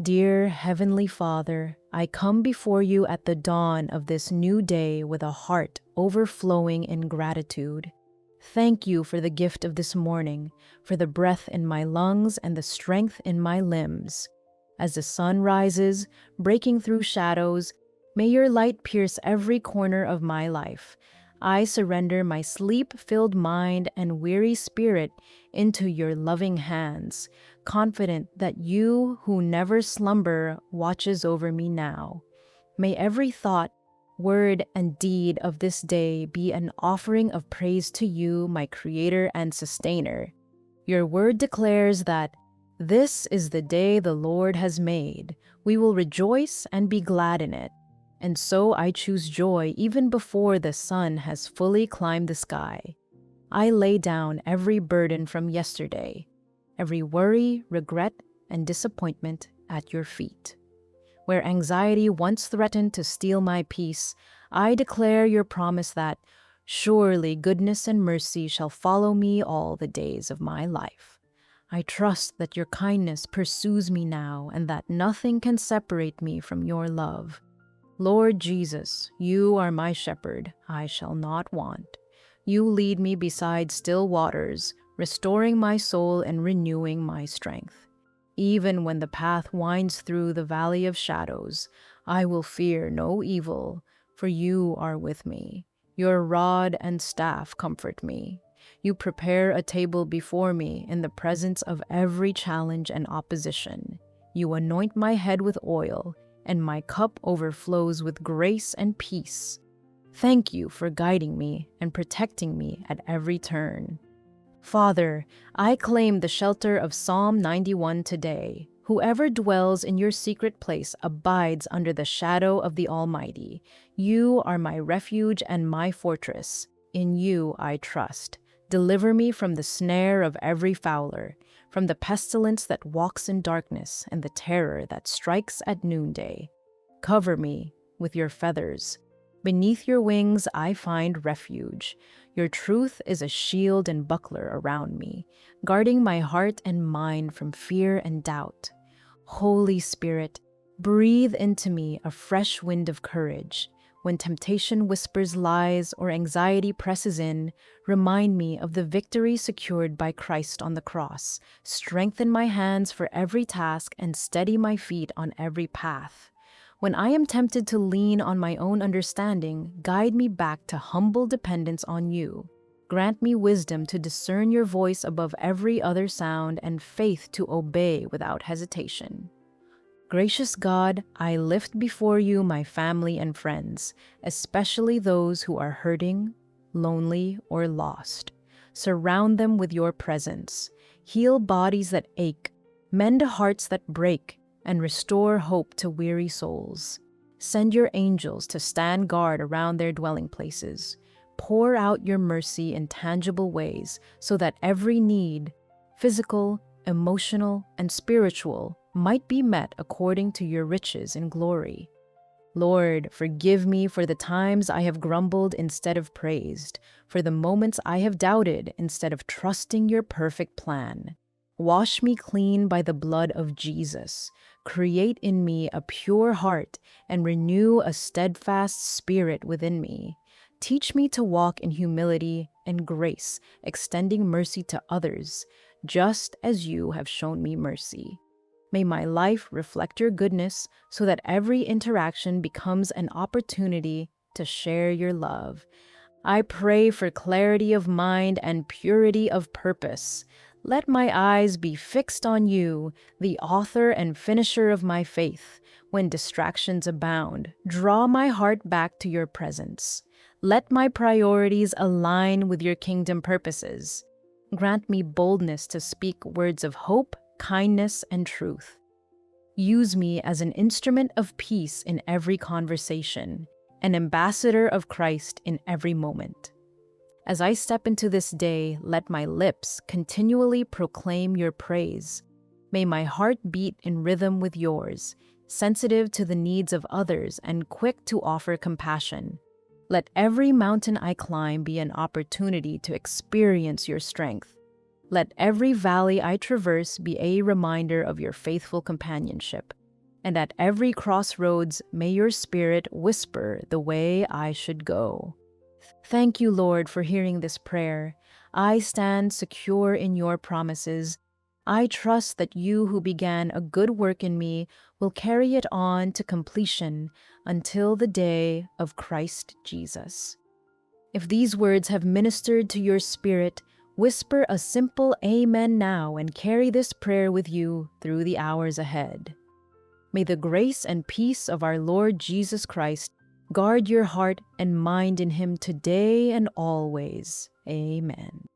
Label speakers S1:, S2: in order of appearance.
S1: Dear Heavenly Father, I come before you at the dawn of this new day with a heart overflowing in gratitude. Thank you for the gift of this morning, for the breath in my lungs and the strength in my limbs. As the sun rises, breaking through shadows, may your light pierce every corner of my life. I surrender my sleep-filled mind and weary spirit into your loving hands, confident that you who never slumber watches over me now. May every thought, word, and deed of this day be an offering of praise to you, my Creator and Sustainer. Your word declares that this is the day the Lord has made. We will rejoice and be glad in it. And so I choose joy even before the sun has fully climbed the sky. I lay down every burden from yesterday, every worry, regret, and disappointment at your feet. Where anxiety once threatened to steal my peace, I declare your promise that surely goodness and mercy shall follow me all the days of my life. I trust that your kindness pursues me now and that nothing can separate me from your love. Lord Jesus, you are my shepherd, I shall not want. You lead me beside still waters, restoring my soul and renewing my strength. Even when the path winds through the valley of shadows, I will fear no evil, for you are with me. Your rod and staff comfort me. You prepare a table before me in the presence of every challenge and opposition. You anoint my head with oil, and my cup overflows with grace and peace. Thank you for guiding me and protecting me at every turn. Father, I claim the shelter of Psalm 91 today. Whoever dwells in your secret place abides under the shadow of the Almighty. You are my refuge and my fortress. In you I trust. Deliver me from the snare of every fowler, from the pestilence that walks in darkness and the terror that strikes at noonday. Cover me with your feathers. Beneath your wings I find refuge. Your truth is a shield and buckler around me, guarding my heart and mind from fear and doubt. Holy Spirit, breathe into me a fresh wind of courage. When temptation whispers lies or anxiety presses in, remind me of the victory secured by Christ on the cross. Strengthen my hands for every task and steady my feet on every path. When I am tempted to lean on my own understanding, guide me back to humble dependence on you. Grant me wisdom to discern your voice above every other sound and faith to obey without hesitation. Gracious God, I lift before you my family and friends, especially those who are hurting, lonely, or lost. Surround them with your presence. Heal bodies that ache, mend hearts that break, and restore hope to weary souls. Send your angels to stand guard around their dwelling places. Pour out your mercy in tangible ways so that every need, physical, emotional, and spiritual, might be met according to your riches in glory. Lord, forgive me for the times I have grumbled instead of praised, for the moments I have doubted instead of trusting your perfect plan. Wash me clean by the blood of Jesus. Create in me a pure heart and renew a steadfast spirit within me. Teach me to walk in humility and grace, extending mercy to others, just as you have shown me mercy. May my life reflect your goodness so that every interaction becomes an opportunity to share your love. I pray for clarity of mind and purity of purpose. Let my eyes be fixed on you, the author and finisher of my faith. When distractions abound, draw my heart back to your presence. Let my priorities align with your kingdom purposes. Grant me boldness to speak words of hope, kindness, and truth. Use me as an instrument of peace in every conversation, an ambassador of Christ in every moment. As I step into this day, let my lips continually proclaim your praise. May my heart beat in rhythm with yours, sensitive to the needs of others and quick to offer compassion. Let every mountain I climb be an opportunity to experience your strength. Let every valley I traverse be a reminder of your faithful companionship. and at every crossroads may your Spirit whisper the way I should go. Thank you, Lord, for hearing this prayer. I stand secure in your promises. I trust that you who began a good work in me will carry it on to completion until the day of Christ Jesus. If these words have ministered to your spirit, whisper a simple amen now and carry this prayer with you through the hours ahead. May the grace and peace of our Lord Jesus Christ guard your heart and mind in him today and always. Amen.